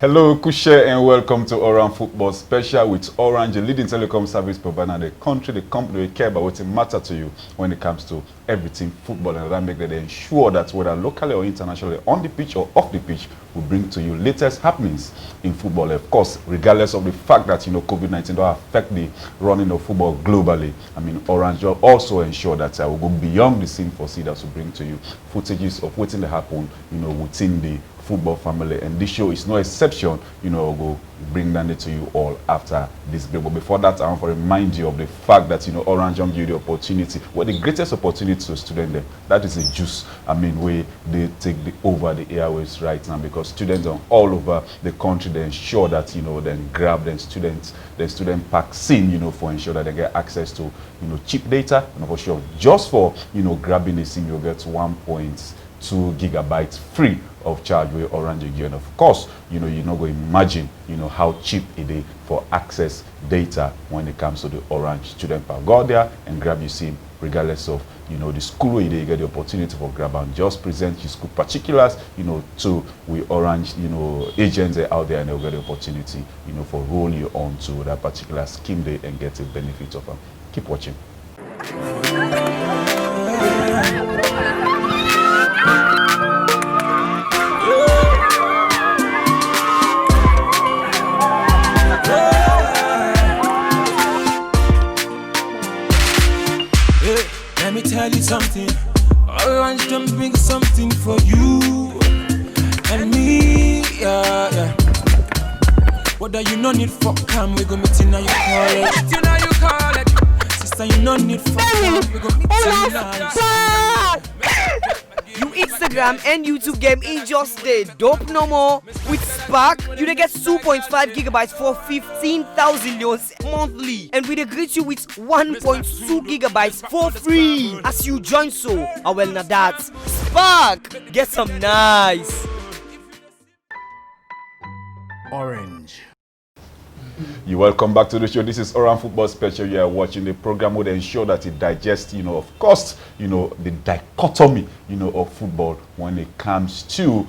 Hello, Kushe, and welcome to Orange Football Special with Orange, the leading telecom service provider in the country, the company we care about what matter to you when it comes to everything football, and that make that they ensure that whether locally or internationally, on the pitch or off the pitch, we bring to you latest happenings in football. Of course, regardless of the fact that COVID-19 don't affect the running of football globally. I mean, Orange will also ensure that we go beyond the scene for see that to bring to you footages of what's in the happen, within the football family, and this show is no exception. I'll go bring that to you all after this break. But before that, I want to remind you of the fact that Orange give you the opportunity, the greatest opportunity to students them, that is a juice. I mean, where they take over the airways right now, because students are all over the country, they ensure that then grab the student pack scene, for ensure that they get access to cheap data, and for sure just for grabbing the scene, you'll get 1.2 gigabytes free of charge with Orange again. Of course, you're not going to imagine, how cheap it is for access data when it comes to the Orange student pack. Go out there and grab your SIM, regardless of, the school where you get the opportunity for grab and just present your school particulars, to we Orange, agents out there, and they'll get the opportunity, for roll you on to that particular scheme day and get a benefit of them. Keep watching. Let me tell you something. Orange can bring something for you and me, yeah. Whether you no need for come, we go meet in your college. Sister, you no need for come, we go meet in now. You Instagram and YouTube game in just day. Dope no more. With Spark, you get 2.5 gigabytes for 15,000 leons monthly. And we greet you with 1.2 gigabytes for free as you join so. Well, now that's Spark. Get some nice. Orange. You welcome back to the show. This is Orange Football Special. You are watching the program would ensure that it digests, of course, the dichotomy, of football when it comes to,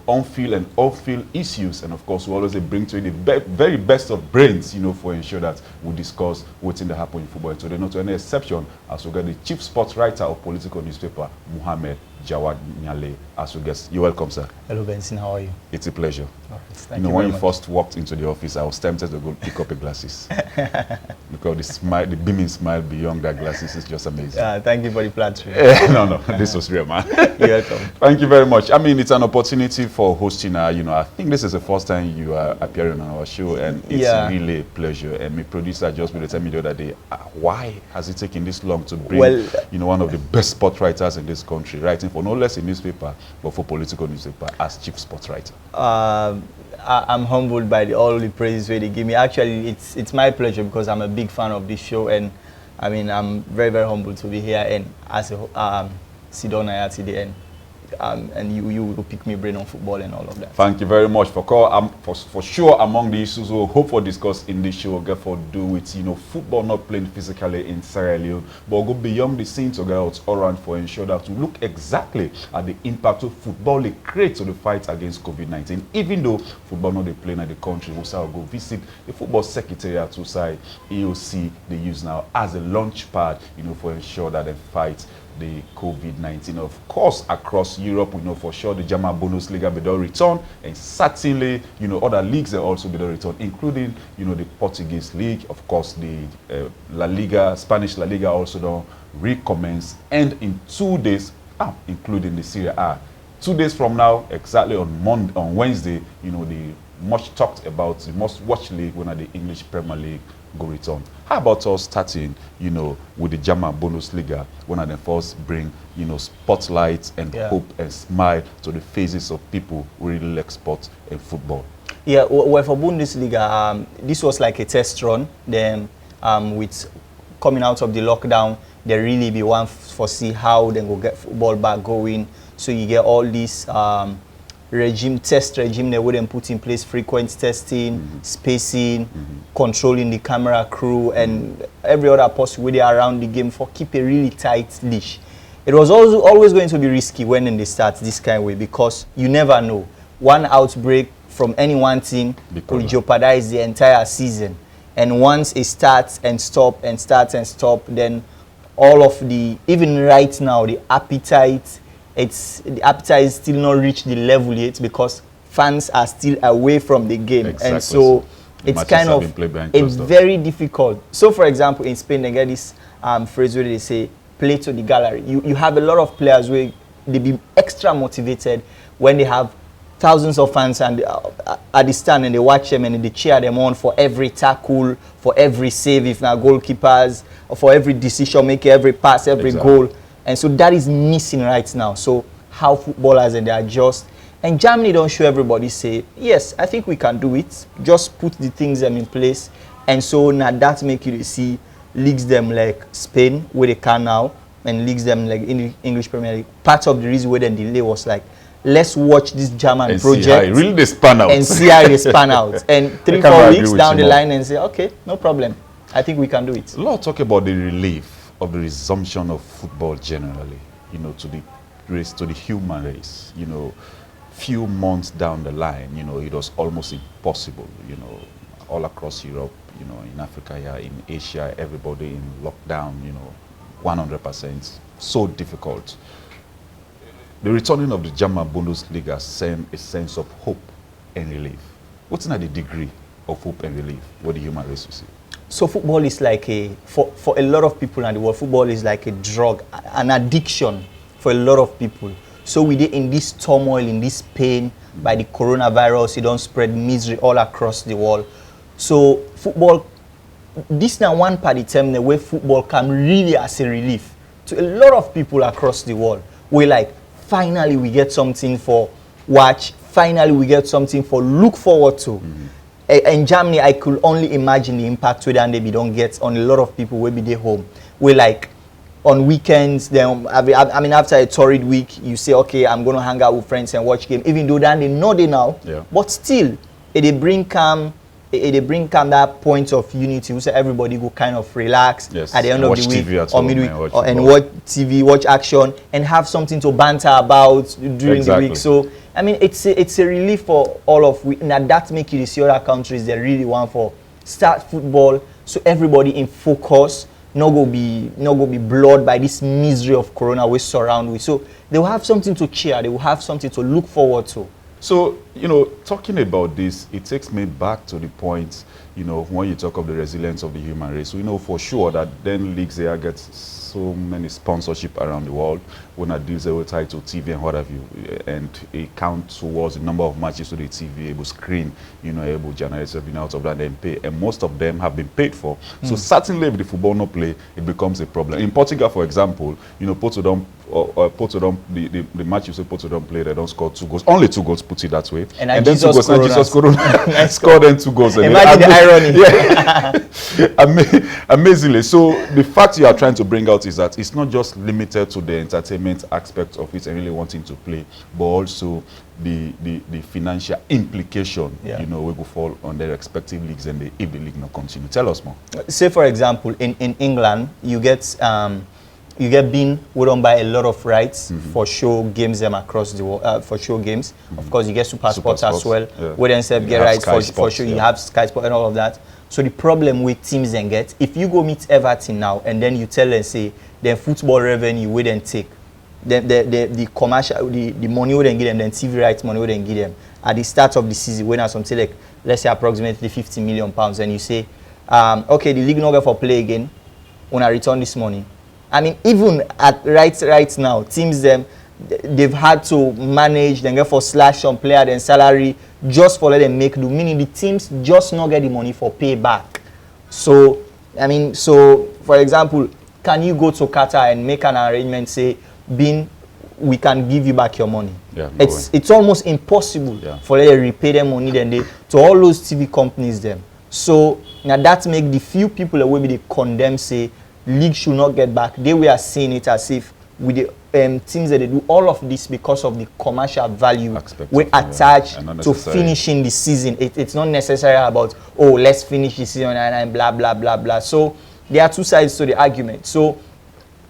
on-field and off-field issues. And of course, we always bring to you the very best of brains, for ensure that we discuss what's in the happen in football. And today, not to any exception, as we get the chief sports writer of political newspaper, Mohamed Jaward Nyallay, as we guest. You're welcome, sir. Hello, Benson. How are you? It's a pleasure. Thank you when very you much. first walked into the office, I was tempted to go pick up your glasses because the smile, the beaming smile beyond that glasses is just amazing. Thank you for the platform. No, this was real, man. You're welcome. Thank you very much. I mean, it's an opportunity for hosting. I think this is the first time you are appearing on our show, and it's really a pleasure. And my producer just will tell me the other day, why has it taken this long to bring, one of the best sport writers in this country, writing for no less a newspaper, but for political newspaper as chief sports writer? I'm humbled by all the praises they give me. Actually, it's my pleasure because I'm a big fan of this show, and I mean, I'm very, very humbled to be here and as a Sidona at the end. And you will pick me brain on football and all of that. Thank you very much for call. For sure, among the issues we'll hope for discuss in this show, get for do with football not playing physically in Sierra Leone, but go beyond the scenes to get out Orange for ensure that to look exactly at the impact of football it creates to the fight against COVID-19. Even though football not they playing at the country, we'll go visit the football secretariat to say AOC they use now as a launch pad, for ensure that they fight the COVID-19. Of course, across Europe, we know for sure the German Bundesliga will return, and certainly, other leagues will also will return, including, the Portuguese league. Of course, the La Liga, Spanish La Liga also don't recommence, and in 2 days, including the Serie A, 2 days from now, exactly on Wednesday, the much talked about, the most watched league, when the English Premier League go return. How about us starting, with the German Bundesliga, when they first bring, spotlight and hope and smile to the faces of people who really like sports and football? Yeah, well, for Bundesliga, this was like a test run. Then, with coming out of the lockdown, there really be one for see how they go get football back going. So you get all these test regime they wouldn't put in place, frequent testing, spacing, controlling the camera crew, and every other possibility around the game for keep a really tight leash. It was also always going to be risky when they start this kind of way, because you never know. One outbreak from any one team Because could jeopardize the entire season. And once it starts and stop and starts and stop, then all of the, even right now, the appetite is still not reached the level yet because fans are still away from the game. Exactly. And so The it's matches kind have of been played behind it's closed doors. very difficult. So for example, in Spain, they get this phrase where they say, play to the gallery. You have a lot of players where they be extra motivated when they have thousands of fans and at the stand and they watch them and they cheer them on for every tackle, for every save, if not goalkeepers, or for every decision maker, every pass, every goal. And so that is missing right now. So how footballers and they adjust. And Germany don't show everybody say, yes, I think we can do it. Just put the things them in place. And so now that make you see leagues them like Spain, where they can now, and leagues them like in the English Premier League. Part of the reason where the delay was like, let's watch this German and project see how it really they span out. and see how they span out. And 3-4 agree weeks with down you the more. line and say, okay, no problem. I think we can do it. A lot of talk about the relief of the resumption of football generally, you know, to the race, to the human race, you know, few months down the line, you know, it was almost impossible, you know, all across Europe, you know, in Africa, yeah, in Asia, everybody in lockdown, you know, 100%, so difficult. The returning of the German Bundesliga sent a sense of hope and relief. What's not the degree of hope and relief what the human race will see? So football is like for a lot of people in the world, football is like a drug, an addiction for a lot of people. So we did in this turmoil, in this pain by the coronavirus, it don't spread misery all across the world. So football, this now one party term the way football come really as a relief to a lot of people across the world. We like, finally we get something for watch, finally we get something for look forward to. In Germany, I could only imagine the impact we don't get on a lot of people will be there home. We like on weekends, then I mean after a torrid week, you say, okay, I'm gonna hang out with friends and watch game. Even though then they know they now, but still, they bring calm that point of unity. We say everybody go kind of relax at the end of the week or midweek, and watch TV, watch action, and have something to banter about during the week. So I mean, it's a relief for all of we. Now that make you see other countries they really want for start football, so everybody in focus. Not go be blurred by this misery of corona we surround with. So they will have something to cheer. They will have something to look forward to. So, you know, talking about this, it takes me back to the point, you know, when you talk of the resilience of the human race. We know for sure that then leagues there get so many sponsorship around the world. When I deals with title TV and what have you, and it counts towards the number of matches to the TV able screen, you know, able generate something out of that and pay. And most of them have been paid for. So certainly if the football no play, it becomes a problem. In Portugal, for example, you know, Porto the match you say Porto don't play, they don't score 2 goals. Only 2 goals, put it that way. And then Jesus 2 goals, and Jesus Corona scored then 2 goals. Imagine the irony. Yeah. Amazingly. So the fact you are trying to bring out is that it's not just limited to the entertainment aspect of it and really wanting to play, but also the financial implication, you know, we will fall on their respective leagues and if the league not continue. Tell us more. Say for example, in England, you get being run by a lot of rights for show games them across the world, for show games. Of course, you get Super Sports as well, where then get rights for show. You have Sky Sports and all of that. So the problem with teams then get, if you go meet Everton now and then you tell them, say, their football revenue we then take, the commercial, the money we then give them, then TV rights money we then give them at the start of the season, when are something like, let's say approximately £50 million, and you say, okay, the league not going for play again, when I return this money. I mean, even at right now, teams they've had to manage, then get for slash on player and salary just for let them make do. Meaning the teams just not get the money for payback. So I mean, so for example, can you go to Qatar and make an arrangement, say, we can give you back your money? It's almost impossible for them to repay them money then to all those TV companies them. So now that make the few people that will be condemn, say, league should not get back. They were seeing it as if with the teams that they do all of this because of the commercial value we attach to finishing the season. It's not necessarily about, oh, let's finish the season and blah blah blah blah. So there are two sides to the argument. So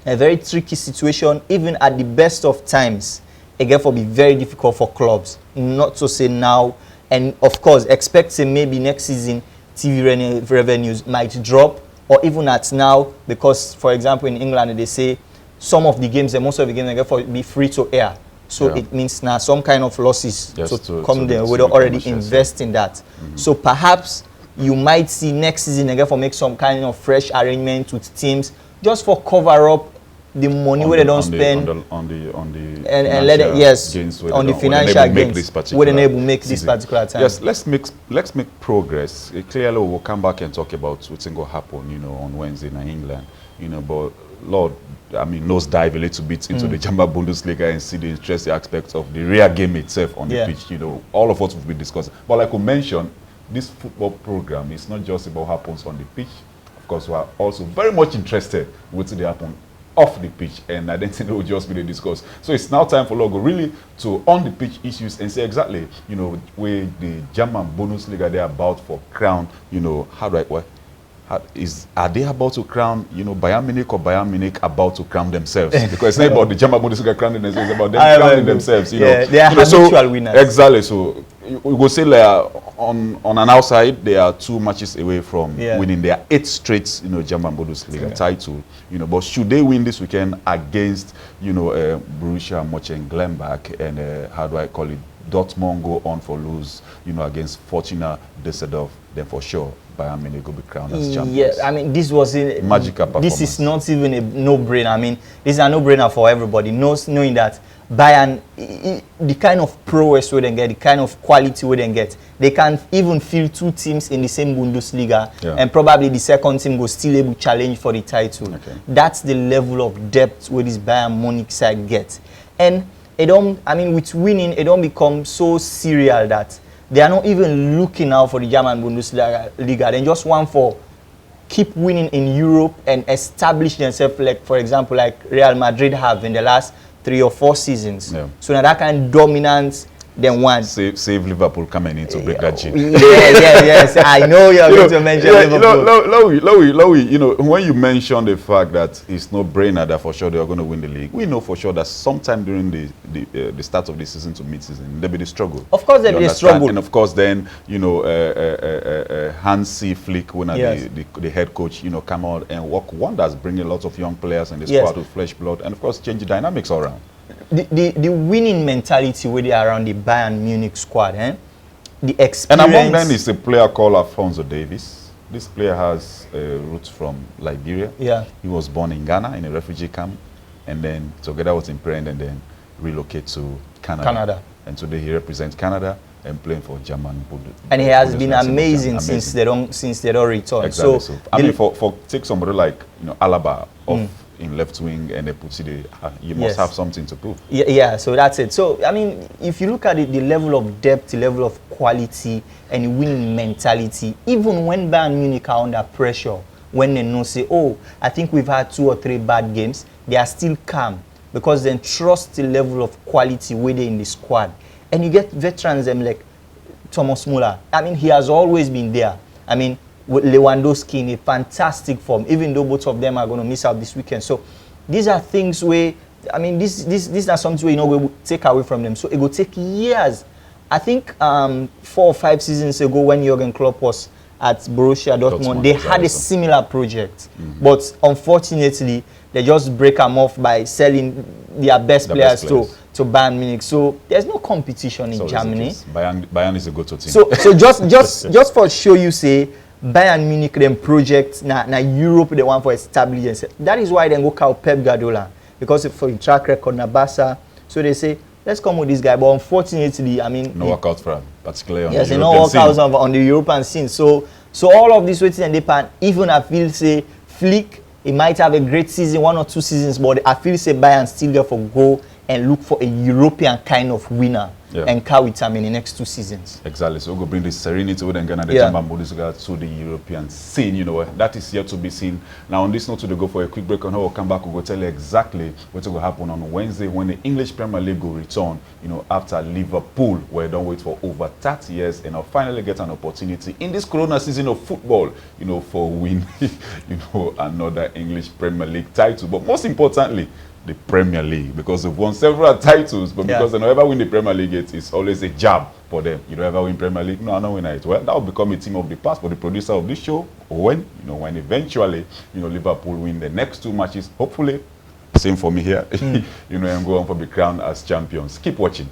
a very tricky situation, even at the best of times, again, for be very difficult for clubs. Not to say now And of course, expecting maybe next season TV revenues might drop, or even at now, because for example in England they say some of the games and most of the games they get be free to air. So it means now some kind of losses to come there. We don't already invest in that. So perhaps you might see next season again for make some kind of fresh arrangement with teams just for cover up the money where they don't spend on the and let it gains on the financial gains would enable make this particular time. Yes, let's make progress. Clearly we'll come back and talk about what's going to happen, you know, on Wednesday in England, you know, but Lord, I mean, nose dive a little bit into the German Bundesliga and see the interesting aspects of the real game itself on the pitch. You know, all of what we've been discussing. But like we mentioned, this football program is not just about what happens on the pitch. Of course, we are also very much interested with what happen off the pitch, and I don't think it will just be the discuss. So it's now time for Logo really to on the pitch issues and say exactly, you know, where the German Bundesliga they're about for crown. You know, how do I work? Are they about to crown, you know, Bayern Munich, or Bayern Munich about to crown themselves? Because it's not about the German Bundesliga crowning themselves, it's about them crowning themselves. You know, they are habitual winners. Exactly. So we go say like on an outside, they are 2 matches away from winning their 8th straight, you know, German Bundesliga title. You know, but should they win this weekend against, you know, Borussia Mönchengladbach and how do I call it, Dortmund go on for lose, you know, against Fortuna Düsseldorf, then for sure Bayern Munich will be crowned as champions. Yeah, I mean, this was a magical performance. This is not even a no-brainer. I mean, this is a no-brainer for everybody. Knowing that Bayern, the kind of prowess we then get, the kind of quality we then get, they can even field 2 teams in the same Bundesliga, and probably the second team will still able to challenge for the title. That's the level of depth where this Bayern Munich side gets. And it don't, I mean, with winning, it don't become so serial that they are not even looking out for the German Bundesliga. They just want for keep winning in Europe and establish themselves, like for example, like Real Madrid have in the last 3 or 4 seasons. So now that kind of dominance, then one. Save Liverpool coming in to break that chain. Yes. I know you're going to mention Liverpool. Lowy, you know, when you mention the fact that it's no brainer that for sure they are going to win the league, we know for sure that sometime during the start of the season to mid-season, there'll be the struggle. Of course there'll be a struggle. And of course then, you know, Hansi Flick, when the head coach, you know, come out and work wonders, bring a lot of young players in the squad with flesh blood, and of course change the dynamics all around. The winning mentality with it around the Bayern Munich squad, the experience. And among them is a player called Alphonso Davies. This player has roots from Liberia. He was born in Ghana in a refugee camp, and then together with his parents, and then relocate to Canada. And today he represents Canada and playing for German Bundesliga. And he has been amazing since they don't return. Exactly. So I mean, for take somebody like, you know, Alaba off in left wing and they put it, you must have something to prove. Yeah, so that's it. So I mean, if you look at it, the level of depth, the level of quality, and winning mentality, even when Bayern Munich are under pressure, when they know say, oh, I think we've had 2 or 3 bad games, they are still calm because they trust the level of quality within in the squad. And you get veterans like Thomas Müller. I mean, he has always been there. I mean, with Lewandowski in a fantastic form, even though both of them are going to miss out this weekend. So these are things where, I mean, these are something where, you know, we will take away from them. So it will take years. I think 4 or 5 seasons ago when Jurgen Klopp was at Borussia Dortmund, they had a similar project. But unfortunately, they just break them off by selling their best players to Bayern Munich. So there's no competition in Germany. Bayern is a go-to team. So just for show you say, Bayern Munich them project na Europe they want for establish themselves. That is why they go call Pep Guardiola, because for track record na Barca. So they say let's come with this guy, but unfortunately, I mean, no workout for him, particularly on the European no workouts on the European scene. So all of this waiting and they pan. Even I feel say Flick, he might have a great season, 1 or 2 seasons, but I feel say Bayern still there for go and look for a European kind of winner and car with him in the next 2 seasons. Exactly. So we'll bring the serenity with Ghana, the German Bundesliga to the European scene. You know, that is yet to be seen. Now, on this note, we'll go for a quick break, and we'll come back. We'll tell you exactly what's going to happen on Wednesday when the English Premier League will return. You know, after Liverpool, where they don't wait for over 30 years, and I'll finally get an opportunity in this Corona season of football. You know, for win, you know, another English Premier League title. But most importantly, the Premier League, because they've won several titles, but because they never win the Premier League, it's always a jab for them. You don't ever win Premier League? No, I don't win it. Well, that will become a thing of the past for the producer of this show. When, when eventually, Liverpool win the next 2 matches, hopefully, same for me here, and go on for the crown as champions. Keep watching.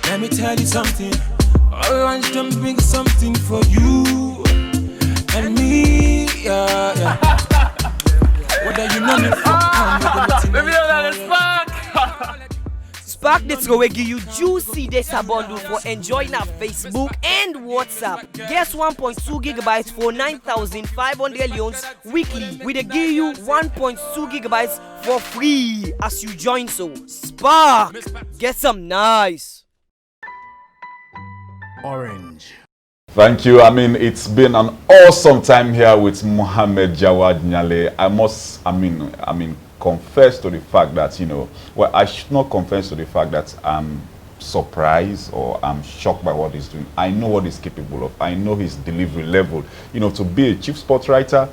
Let me tell you something. Orange don't bring something for you and me. Yeah. Whether you know me from Maybe that is Spark. Spark the throw give you juicy data bundle for enjoying our Facebook and WhatsApp. Guess 1.2 gigabytes for 9,500 leons weekly. We dey give you 1.2 gigabytes for free as you join. So Spark, get some nice. Orange. Thank you. I mean, it's been an awesome time here with Mohamed Jaward Nyallay. I mean, confess to the fact that, well, I should not confess to the fact that I'm surprised or I'm shocked by what he's doing. I know what he's capable of. I know his delivery level. To be a chief sports writer,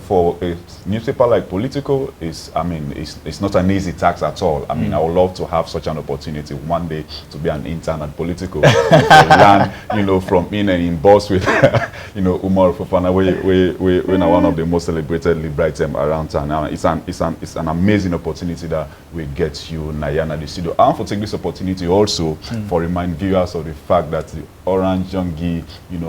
for a newspaper like Politico it's not an easy task at all. I mean, I would love to have such an opportunity one day to be an intern at Politico, learn, from in boss with, Umar Fofana, we are one of the most celebrated liberal around town. Now, it's an amazing opportunity that we get you, Nayana, the studio. I want to take this opportunity also for remind viewers of the fact that the Orange Junkie,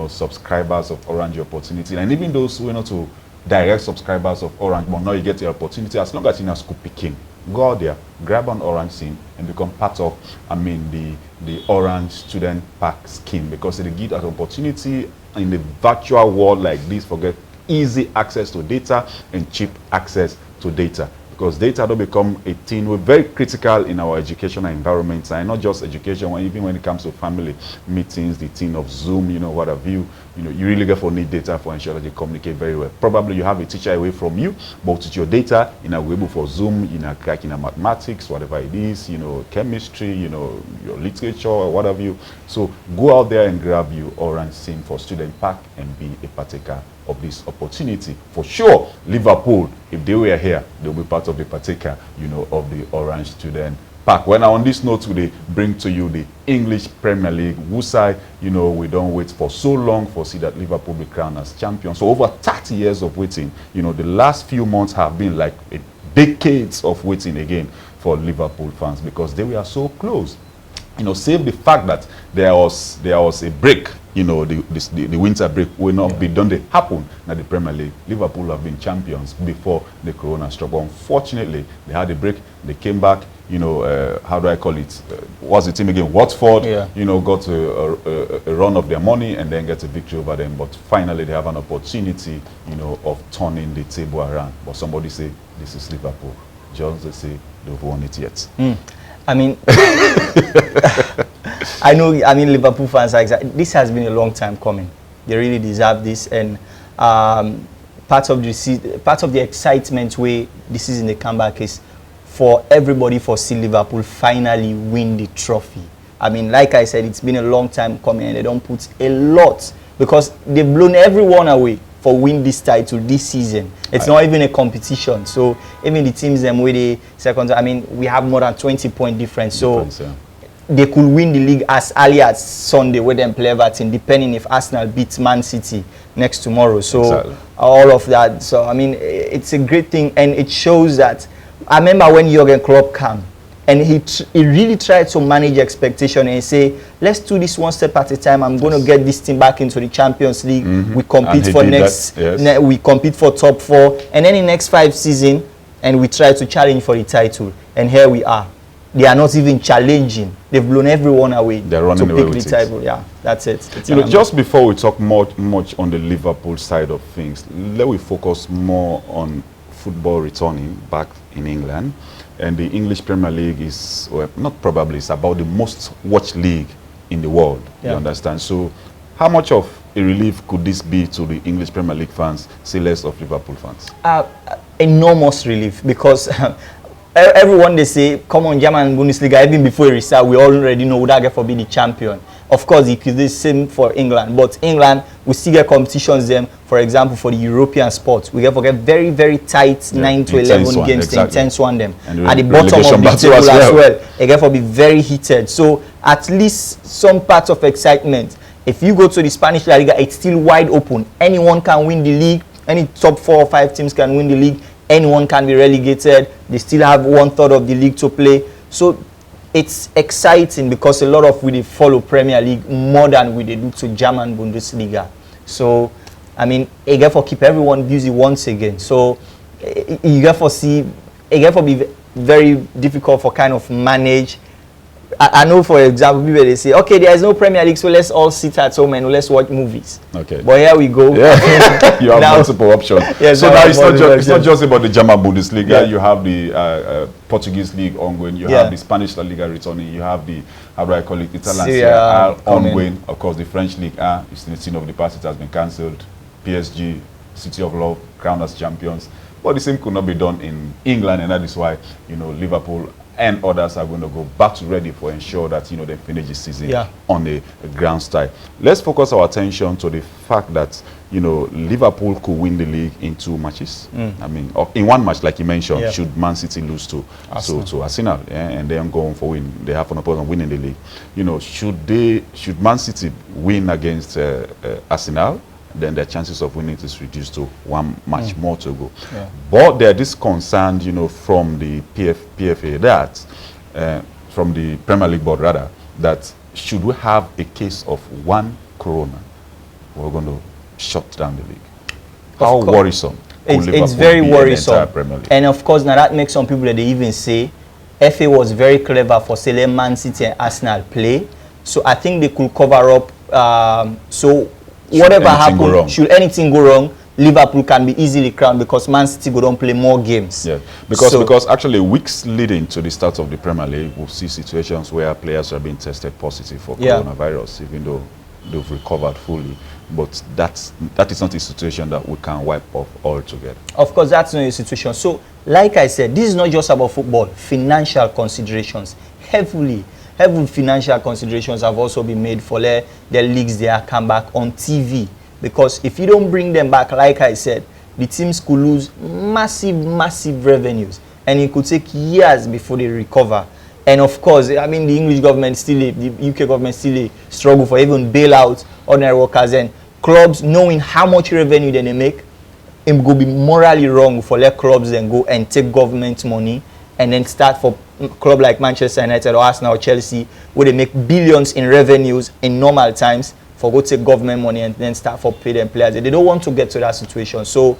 subscribers of Orange Opportunity, and even those who are not to direct subscribers of Orange, but now you get the opportunity, as long as you're in a school picking, go out there, grab an Orange SIM and become part of, the Orange Student Pack scheme, because they give an opportunity in the virtual world like this for get easy access to data and cheap access to data. Because data don't become a thing. We're very critical in our educational environment, and not just education, even when it comes to family meetings, the thing of Zoom, what have you. You really get for need data for ensure that you communicate very well. Probably you have a teacher away from you, but with your data, we're able for Zoom, like mathematics, whatever it is, chemistry, your literature, or what have you. So go out there and grab you Orange SIM for Student Pack and be a partaker of this opportunity. For sure, Liverpool, if they were here, they'll be part of the partaker, of the Orange Student Pack. When on this note, we bring to you the English Premier League. Wusai, we don't wait for so long for see that Liverpool be crowned as champions. So over 30 years of waiting, the last few months have been like decades of waiting again for Liverpool fans, because they were so close. Save the fact that there was a break, the winter break will not be done. They happen now the Premier League. Liverpool have been champions before the Corona struck. But unfortunately, they had a break. They came back. How do I call it? What's the team again? Watford. Yeah. Got a run of their money and then get a victory over them. But finally, they have an opportunity, of turning the table around. But somebody say this is Liverpool. Jones say they've won it yet. I mean, Liverpool fans are this has been a long time coming. They really deserve this, and part of the excitement way this is in the comeback is for everybody for see Liverpool finally win the trophy. I mean, like I said, it's been a long time coming, and they don't put a lot, because they've blown everyone away for win this title this season. It's not even a competition. So even the teams them with the second, we have more than 20-point difference. So they could win the league as early as Sunday with them play Everton, depending if Arsenal beats Man City next tomorrow. So all of that. So it's a great thing, and it shows that. I remember when Jurgen Klopp came, and he really tried to manage expectation and say, let's do this one step at a time. I'm going to get this team back into the Champions League. We compete for we compete for top 4, and then in next 5 seasons, and we try to challenge for the title. And here we are. They are not even challenging. They've blown everyone away. They're running away with the title. Yeah, that's it. Just before we talk much on the Liverpool side of things, let me focus more on football returning back in England. And the English Premier League is, well, not probably, it's about the most watched league in the world. Yeah. You understand? So how much of a relief could this be to the English Premier League fans, say less of Liverpool fans? Enormous relief, because everyone they say, come on, German Bundesliga, even before it restart, we already know that get for be the champion. Of course, it is the same for England, but England, we still get competitions them. For example, for the European sports, we get very, very tight 9 to 11 games, exactly. Intense one them. And at the bottom of the table as well, it get for be very heated. So at least some parts of excitement. If you go to the Spanish La Liga, it's still wide open. Anyone can win the league. Any top 4 or 5 teams can win the league. Anyone can be relegated. They still have 1/3 of the league to play. So it's exciting because a lot of we follow Premier League more than we do to German Bundesliga. So, I mean, it get for keep everyone busy once again. So, you get for see, it get for be very difficult for kind of manage. I know, for example, people they say, okay, there is no Premier League, so let's all sit at home and let's watch movies. Okay. But here we go. Yeah. You have multiple options. Yeah, so now it's not just about the German Bundesliga. Yeah. You have the Portuguese league ongoing. You have the Spanish La Liga returning. You have the, how do I call it, Italian Serie A ongoing. Of course, the French League A, it's the scene of the past, it has been cancelled. PSG, City of Love, crowned as champions. But the same could not be done in England, and that is why, you know, Liverpool and others are going to go back to ready for ensure that, you know, they finish the season on the ground style. Let's focus our attention to the fact that, you know, Liverpool could win the league in 2 matches. I mean, in 1 match, like you mentioned, should Man City lose to Arsenal, and then go on for win, they have an opponent winning the league. You know, should Man City win against Arsenal, then their chances of winning is reduced to 1 match more to go. But there is concern, you know, from the PFA that, from the Premier League board rather, that should we have a case of 1 corona, we're going to shut down the league. How worrisome? It's very worrisome. And of course, now that makes some people that they even say, FA was very clever for selling Man City and Arsenal play. So I think they could cover up. So whatever happens, should anything go wrong, Liverpool can be easily crowned because Man City go don't play more games. Yeah, because actually weeks leading to the start of the Premier League, we'll see situations where players are being tested positive for coronavirus, even though they've recovered fully. But that is not a situation that we can wipe off altogether. Of course, that's not a situation. So, like I said, this is not just about football. Financial considerations, heavy financial considerations have also been made for their leagues. They are come back on TV, because if you don't bring them back, like I said, the teams could lose massive revenues, and it could take years before they recover. And of course, I mean, the English government still, the UK government still struggle for even bailout ordinary workers, and clubs knowing how much revenue they make, it would be morally wrong for their clubs then go and take government money and then start for club like Manchester United or Arsenal or Chelsea, where they make billions in revenues in normal times, for go take government money and then start for pay them players. They don't want to get to that situation. So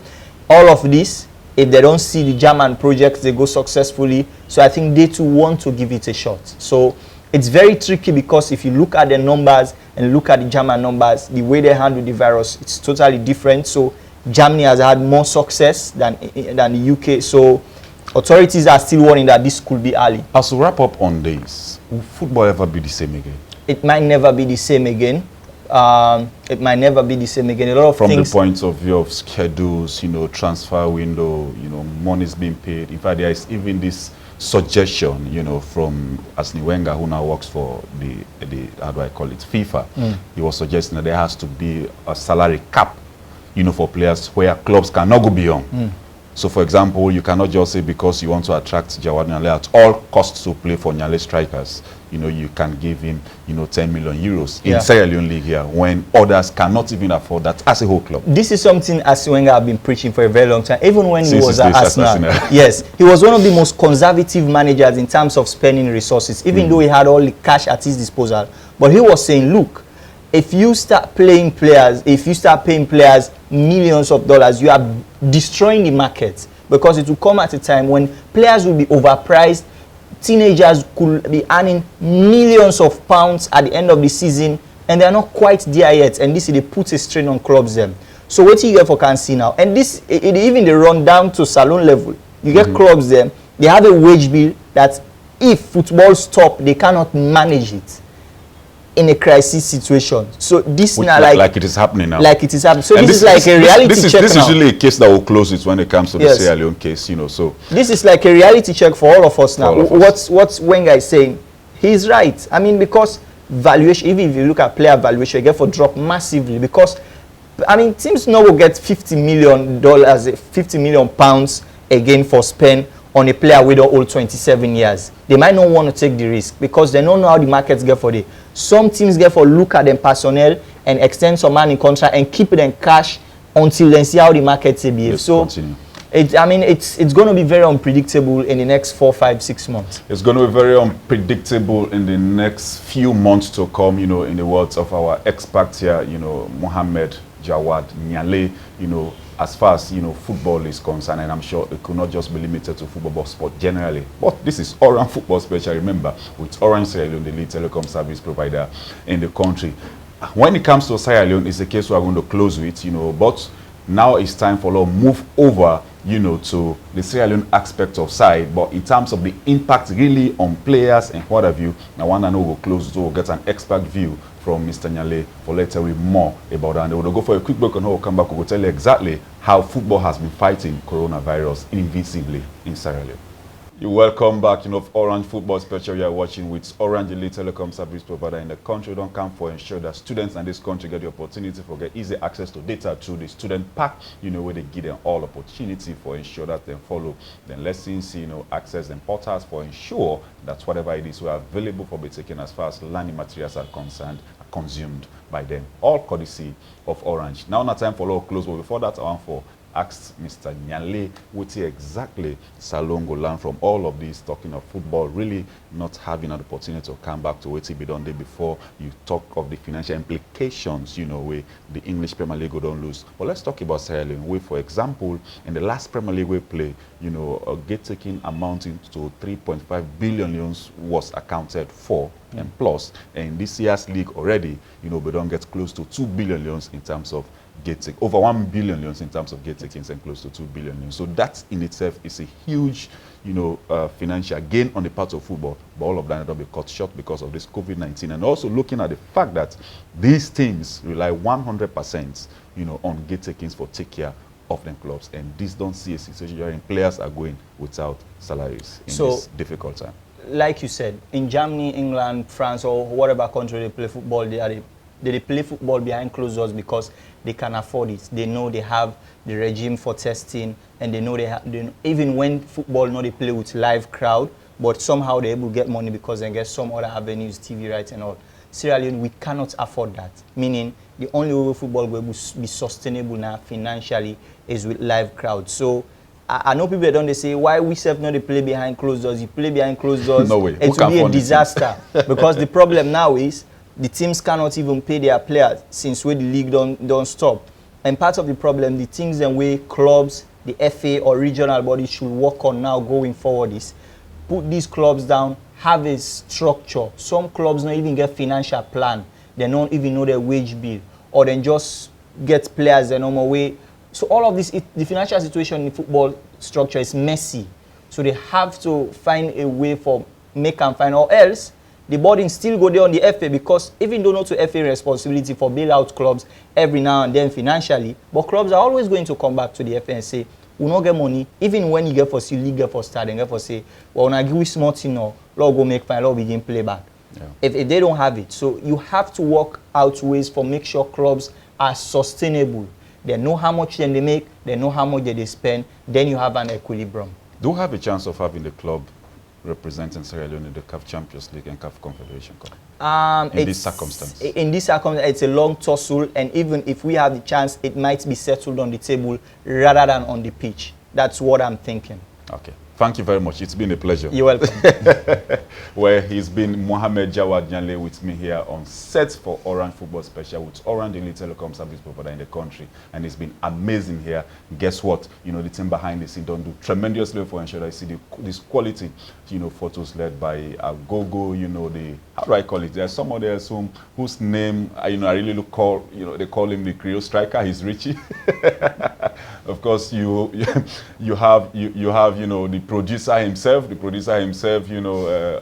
all of this, if they don't see the German projects, they go successfully. So I think they too want to give it a shot. So it's very tricky, because if you look at the numbers and look at the German numbers, the way they handle the virus, it's totally different. So Germany has had more success than the UK. So authorities are still warning that this could be early. As we wrap up on this, will football ever be the same again? It might never be the same again. It might never be the same again. A lot of from things, the point of view of schedules, you know, transfer window, you know, money's being paid. In fact, there is even this suggestion, you know, from Arsene Wenger, who now works for the how do I call it, FIFA. He was suggesting that there has to be a salary cap, you know, for players where clubs cannot go beyond. So, for example, you cannot just say because you want to attract Jaward Nyallay at all costs to play for Nyallay strikers, you know, you can give him, you know, 10 million euros in Sierra Leone League here, when others cannot even afford that as a whole club. This is something Arsene Wenger have been preaching for a very long time, even when he was at Arsenal. Yes, he was one of the most conservative managers in terms of spending resources, even though he had all the cash at his disposal. But he was saying, look, if you start playing players, if you start paying players millions of dollars, you are destroying the market, because it will come at a time when players will be overpriced. Teenagers could be earning millions of pounds at the end of the season, and they are not quite there yet. And this, they put a strain on clubs them. So what you get for can see now, and this even they run down to saloon level. You get clubs them, they have a wage bill that if football stop, they cannot manage it. in a crisis situation. So this Which, now like it is happening now. Like it is happening. So And this is like a reality check This is now. usually a case that will close it when it comes to the Yes. Sierra Leone case, So This is like a reality check for all of us now. all of us. What's Wenger is saying? He's right. I mean, because valuation, even if you look at player valuation, you get for drop massively because, I mean, teams now will get $50 million, £50 million again for spend on a player with all 27 years. They might not want to take the risk because they don't know how the markets get for it. Some teams get for look at them personnel and extend some money contract and keep it in cash until they see how the markets behave. Yes, So continue. it's going to be very unpredictable in the next 4, 5, 6 months. It's going to be very unpredictable in the next few months to come, in the words of our expert here, Mohamed Jaward Nyallay, as far as, football is concerned, and I'm sure it could not just be limited to football, but sport generally. But this is Orange Football Special, remember, with Orange Sierra Leone, the lead telecom service provider in the country. When it comes to Sierra Leone, it's a case we're going to close with, but now it's time for us to move over, to the Sierra Leone aspect of side. But in terms of the impact really on players and what have you, I want to know we'll close, so we'll get an expert view from Mr. Nyallay for later with more about that. And we'll go for a quick break and we'll come back. We'll tell you exactly how football has been fighting coronavirus invisibly in Sierra Leone. You're welcome back, of Orange Football Special you are watching with Orange Elite Telecom Service Provider in the country. Don't come for ensure that students in this country get the opportunity for get easy access to data through the student pack, where they give them all opportunity for ensure that they follow the lessons, access and portals for ensure that whatever it is we are available for be taken as far as learning materials are concerned, are consumed by them. All courtesy of Orange. Now not time for a close, but before that I want for asked Mr. Nyallay what he exactly Salongo learned from all of this, talking of football, really not having an opportunity to come back to what he be done day before you talk of the financial implications, where the English Premier League don't lose. But let's talk about Sierra Leone, where, for example, in the last Premier League we play, a gate taking amounting to 3.5 billion loans was accounted for. And plus, in this year's league already, we don't get close to 2 billion loans in terms of gate take, over 1 billion loans in terms of gate takings and close to 2 billion loans. So that in itself is a huge, financial gain on the part of football. But all of that will be cut short because of this COVID-19. And also looking at the fact that these teams rely 100%, on gate takings for take care of them clubs. And this don't see a situation wherein players are going without salaries in this difficult time. Like you said, in Germany, England, France, or whatever country they play football, they play football behind closed doors because they can afford it. They know they have the regime for testing, and they know even when football, they play with live crowd, but somehow they're able to get money because they get some other avenues, TV rights and all. Sierra Leone, we cannot afford that. Meaning, the only way football will be sustainable now financially is with live crowd. So I know people don't say why we self not play behind closed doors. You play behind closed doors, no way. It will be a disaster because the problem now is the teams cannot even pay their players since the league don't stop. And part of the problem, the things and way clubs, the FA or regional bodies should work on now going forward is put these clubs down, have a structure. Some clubs don't even get financial plan. They don't even know their wage bill, or then just get players the normal way. So all of this, the financial situation in football structure is messy. So they have to find a way for make and find, or else the burden still go there on the FA, because even though not to FA responsibility for bailout clubs every now and then financially, but clubs are always going to come back to the FA and say, we not get money. Even when you get for league, get for start, and get for say, well, when I give you small thing now, Lord go make fine, Lord begin play back. Yeah. If they don't have it, so you have to work out ways for make sure clubs are sustainable. They know how much they make, they know how much they spend, then you have an equilibrium. Do you have a chance of having the club representing Sierra Leone in the CAF Champions League and CAF Confederation Cup? In this circumstance? In this circumstance, it's a long tussle, and even if we have the chance, it might be settled on the table rather than on the pitch. That's what I'm thinking. Okay. Thank you very much. It's been a pleasure. You're welcome. Well, he's been Mohamed Jaward Nyallay with me here on set for Orange Football Special with Orange Elite Telecom Service Provider in the country. And it's been amazing here. Guess what? The team behind the scene don't do tremendously for ensure that you see this quality, photos led by Gogo, how do I call it? There's someone else whose name, I really look they call him the Creole striker. He's Richie. Of course, you have the producer himself,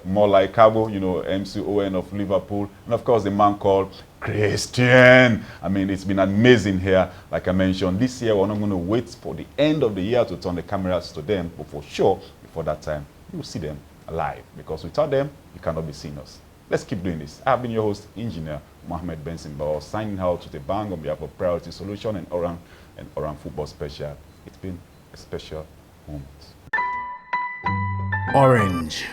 more like Cabo, MCON of Liverpool, and of course the man called Christian. I mean, it's been amazing here. Like I mentioned, this year we're not going to wait for the end of the year to turn the cameras to them, but for sure, before that time, you will see them alive, because without them, you cannot be seeing us. Let's keep doing this. I've been your host, Engineer Mohamed Benson, Bawoh, signing out with a bang on behalf of Priority Solution and Orang Football Special. It's been a special moment. Orange.